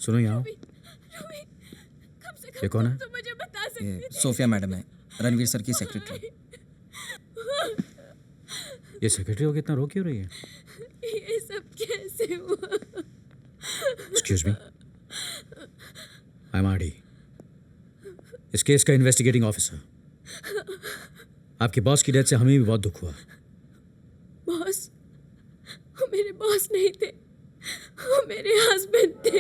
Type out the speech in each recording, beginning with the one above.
सुनो यहाँ। ये कौन है? तो मुझे बता सकती ये सोफिया मैडम है, रणवीर सर की सेक्रेटरी। ये सेक्रेटरी को इतना रो क्यों रही है? ये सब कैसे हुआ? Excuse me, I am RD, इस केस का इन्वेस्टिगेटिंग ऑफिसर। आपके बॉस की डेथ से हमें भी बहुत दुख हुआ। बॉस? वो मेरे बॉस नहीं थे, वो मेरे हस्बैंड थे।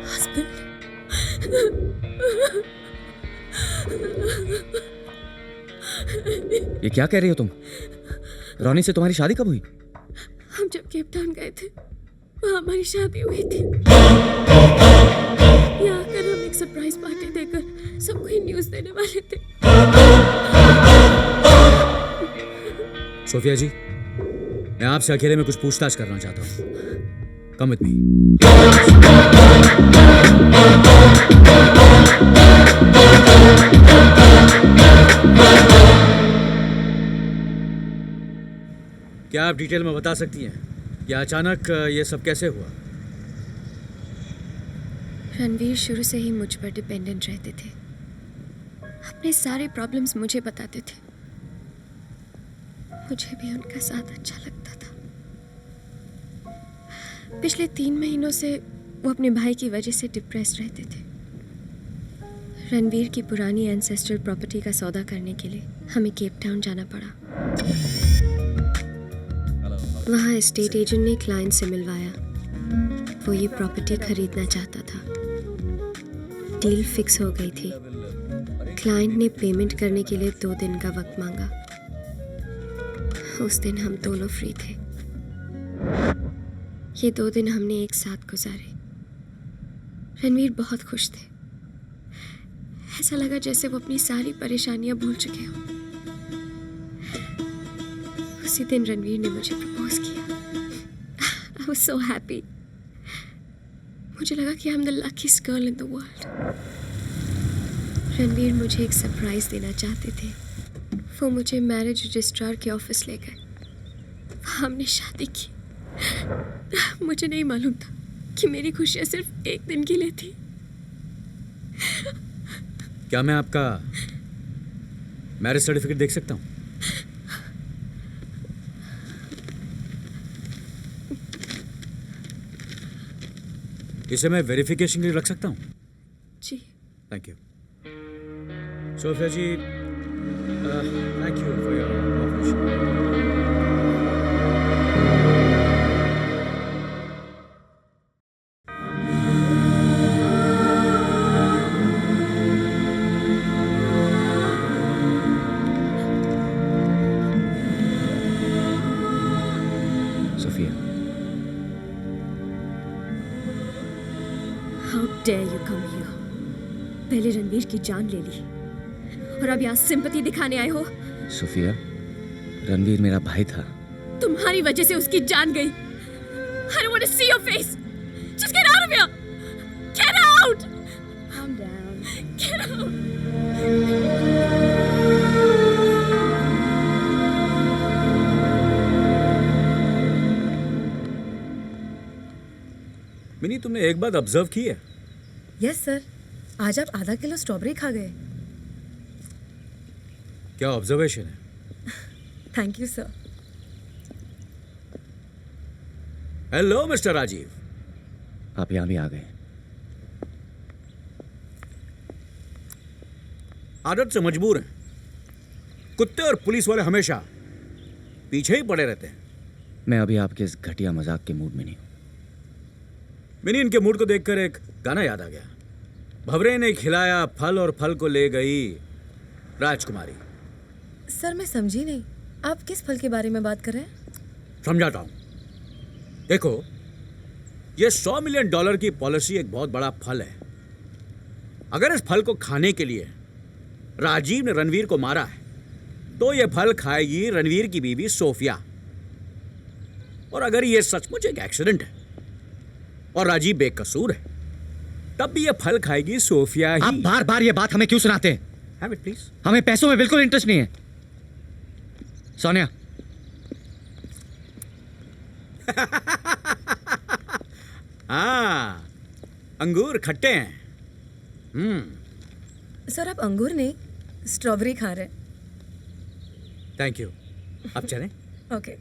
हस्बैंड? ये क्या कह रही हो तुम? रोनी से तुम्हारी शादी कब हुई? हम जब केप टाउन गए थे वहाँ हमारी शादी हुई थी। यहाँ आकर हम एक सरप्राइज पार्टी देकर सबको ही न्यूज़ देने वाले थे। सोफिया जी, मैं आपसे अकेले में कुछ पूछताछ करना चाहता हूँ। Come with me. क्या आप डिटेल में बता सकती हैं कि अचानक ये सब कैसे हुआ? रणवीर शुरू से ही मुझ पर डिपेंडेंट रहते थे, अपने सारे प्रॉब्लम्स मुझे बताते थे। मुझे भी उनका साथ अच्छा लगता था। पिछले 3 महीनों से वो अपने भाई की वजह से डिप्रेस रहते थे। रणवीर की पुरानी एंसेस्ट्रल प्रॉपर्टी का सौदा करने के लिए हमें केप टाउन जाना पड़ा। वहाँ एस्टेट एजेंट ने क्लाइंट से मिलवाया। वो ये प्रॉपर्टी खरीदना चाहता था। डील फिक्स हो गई थी। क्लाइंट ने पेमेंट करने के लिए 2 दिन का वक्त मांगा। उस दिन हम दोनों फ्री थे। ये 2 दिन हमने एक साथ गुजारे। रणवीर बहुत खुश थे। ऐसा लगा जैसे वो अपनी सारी परेशानियां भूल चुके हों। उसी दिन रणवीर ने मुझे प्रपोज किया। I was so happy. मुझे लगा कि I'm the luckiest girl in the world. Ranveer मुझे एक सरप्राइज देना चाहते थे। वो मुझे मैरिज रजिस्ट्रार के ऑफिस ले गए। वहाँ हमने शादी की। मुझे नहीं मालूम था कि मेरी खुशियाँ सिर्फ 1 दिन के लिए थी। क्या मैं आपका मैरिज सर्टिफिकेट देख सकता हूँ? इसे मैं वेरिफिकेशन के लिए रख सकता हूँ? जी। Thank you Sophia ji. Thank you for your cooperation. Sophia, How dare you come here? पहले रणवीर की जान ले ली और अब यहाँ सिंपैथी दिखाने आए हो। सोफिया, रणवीर मेरा भाई था। तुम्हारी वजह से उसकी जान गई। I don't want to see your face. Just get out of here. Get out. Calm down. Get out. Mini, तुमने एक बात ऑब्जर्व की है? यस सर, आज आप आधा किलो स्ट्रॉबेरी खा गए। क्या ऑब्जर्वेशन है? Thank you sir. Hello mister Rajeev. आप यहाँ भी आ गए। आदत से मजबूर हैं। कुत्ते और पुलिस वाले हमेशा पीछे ही पड़े रहते हैं। मैं अभी आपके इस घटिया मजाक के मूड में नहीं हूँ। मिनी, इनके मूड को देखकर एक गाना याद आ गया। भंवरे ने खिलाया फल और फल को ले गई राजकुमारी। सर मैं समझी नहीं, आप किस फल के बारे में बात कर रहे हैं? समझाता हूं। देखो, ये $100 मिलियन की पॉलिसी एक बहुत बड़ा फल है। अगर इस फल को खाने के लिए राजीव ने रणवीर को मारा है तो ये फल खाएगी रणवीर की बीवी सोफिया। और अगर ये सचमुच एक एक्सीडेंट है और राजीव बेकसूर है तब भी ये फल खाएगी सोफिया ही। आप बार बार ये बात हमें क्यों सुनाते हैं? Have it, please. हमें पैसों में बिल्कुल इंटरेस्ट नहीं है। सोनिया, हाँ, अंगूर खट्टे हैं। सर आप अंगूर नहीं स्ट्रॉबेरी खा रहे हैं। Thank you. अब चलें? ओके